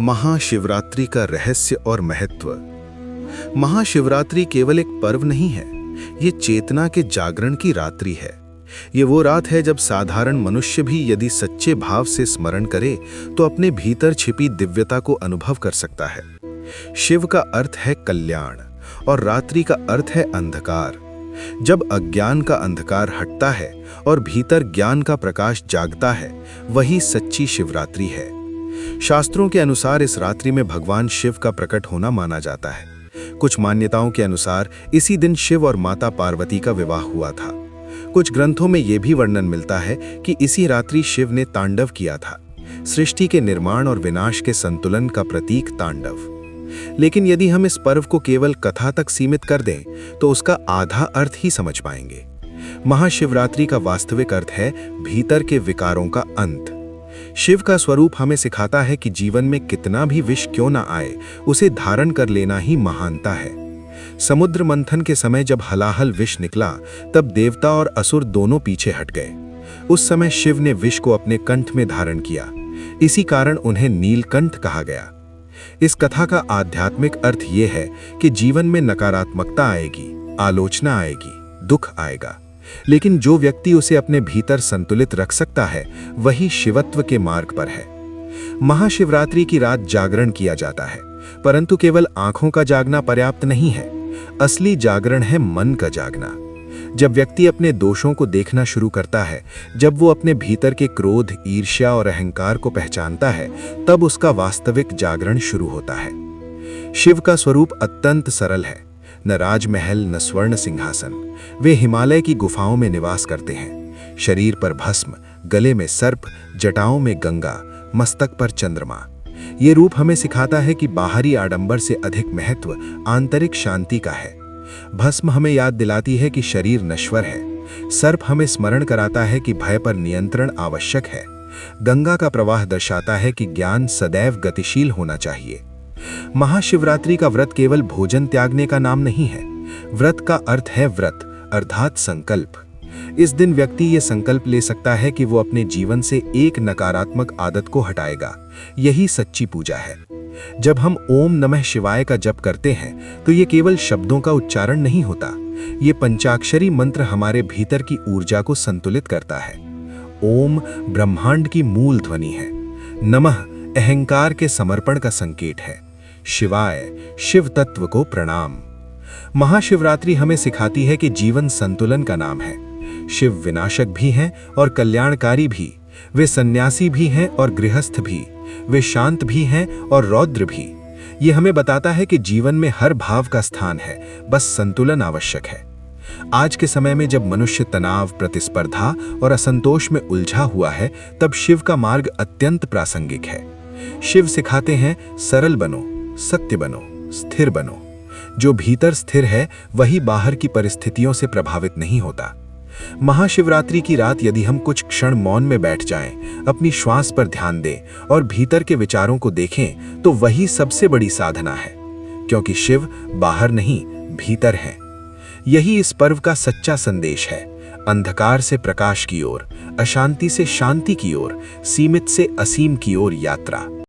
महाशिवरात्रि का रहस्य और महत्व। महाशिवरात्रि केवल एक पर्व नहीं है, ये चेतना के जागरण की रात्रि है। ये वो रात है जब साधारण मनुष्य भी यदि सच्चे भाव से स्मरण करे तो अपने भीतर छिपी दिव्यता को अनुभव कर सकता है। शिव का अर्थ है कल्याण और रात्रि का अर्थ है अंधकार। जब अज्ञान का अंधकार हटता है और भीतर ज्ञान का प्रकाश जागता है, वही सच्ची शिवरात्रि है। शास्त्रों के अनुसार इस रात्रि में भगवान शिव का प्रकट होना माना जाता है। कुछ मान्यताओं के अनुसार इसी दिन शिव और माता पार्वती का विवाह हुआ था। कुछ ग्रंथों में यह भी वर्णन मिलता है कि इसी रात्रि शिव ने तांडव किया था, सृष्टि के निर्माण और विनाश के संतुलन का प्रतीक तांडव। लेकिन यदि हम इस पर्व को केवल कथा तक सीमित कर दें तो उसका आधा अर्थ ही समझ पाएंगे। महाशिवरात्रि का वास्तविक अर्थ है भीतर के विकारों का अंत। शिव का स्वरूप हमें सिखाता है कि जीवन में कितना भी विष क्यों ना आए, उसे धारण कर लेना ही महानता है। समुद्र मंथन के समय जब हलाहल विष निकला, तब देवता और असुर दोनों पीछे हट गए। उस समय शिव ने विष को अपने कंठ में धारण किया। इसी कारण उन्हें नीलकंठ कहा गया। इस कथा का आध्यात्मिक अर्थ यह है कि जीवन में नकारात्मकता आएगी, आलोचना आएगी, दुख आएगा, लेकिन जो व्यक्ति उसे अपने भीतर संतुलित रख सकता है, वही शिवत्व के मार्ग पर है। महाशिवरात्रि की रात जागरण किया जाता है, परंतु केवल आंखों का जागना पर्याप्त नहीं है। असली जागरण है मन का जागना। जब व्यक्ति अपने दोषों को देखना शुरू करता है, जब वो अपने भीतर के क्रोध, ईर्ष्या और अहंकार को पहचानता है, तब उसका वास्तविक जागरण शुरू होता है। शिव का स्वरूप अत्यंत सरल है, न राजमहल न स्वर्ण सिंहासन। वे हिमालय की गुफाओं में निवास करते हैं। शरीर पर भस्म, गले में सर्प, जटाओं में गंगा, मस्तक पर चंद्रमा। ये रूप हमें सिखाता है कि बाहरी आडंबर से अधिक महत्व आंतरिक शांति का है। भस्म हमें याद दिलाती है कि शरीर नश्वर है। सर्प हमें स्मरण कराता है कि भय पर नियंत्रण आवश्यक है। गंगा का प्रवाह दर्शाता है कि ज्ञान सदैव गतिशील होना चाहिए। महाशिवरात्रि का व्रत केवल भोजन त्यागने का नाम नहीं है। व्रत का अर्थ है व्रत अर्थात संकल्प। इस दिन व्यक्ति ये संकल्प ले सकता है कि वो अपने जीवन से एक नकारात्मक आदत को हटाएगा। यही सच्ची पूजा है। जब हम ओम नमः शिवाय का जप करते हैं तो ये केवल शब्दों का उच्चारण नहीं होता। ये पंचाक्षरी मंत्र हमारे भीतर की ऊर्जा को संतुलित करता है। ओम ब्रह्मांड की मूल ध्वनि है। नमः अहंकार के समर्पण का संकेत है। शिवाय शिव तत्व को प्रणाम। महाशिवरात्रि हमें सिखाती है कि जीवन संतुलन का नाम है। शिव विनाशक भी हैं और कल्याणकारी भी। वे सन्यासी भी हैं और गृहस्थ भी। वे शांत भी हैं और रौद्र भी। ये हमें बताता है कि जीवन में हर भाव का स्थान है, बस संतुलन आवश्यक है। आज के समय में जब मनुष्य तनाव, प्रतिस्पर्धा और असंतोष में उलझा हुआ है, तब शिव का मार्ग अत्यंत प्रासंगिक है। शिव सिखाते हैं सरल बनो, सत्य बनो, स्थिर बनो। जो भीतर स्थिर है वही बाहर की परिस्थितियों से प्रभावित नहीं होता। महाशिवरात्रि की रात यदि हम कुछ क्षण मौन में बैठ जाएं, अपनी श्वास पर ध्यान दें और भीतर के विचारों को देखें, तो वही सबसे बड़ी साधना है। क्योंकि शिव बाहर नहीं, भीतर हैं। यही इस पर्व का सच्चा संदेश है। अंधकार से प्रकाश की ओर, अशांति से शांति की ओर, सीमित से असीम की ओर यात्रा।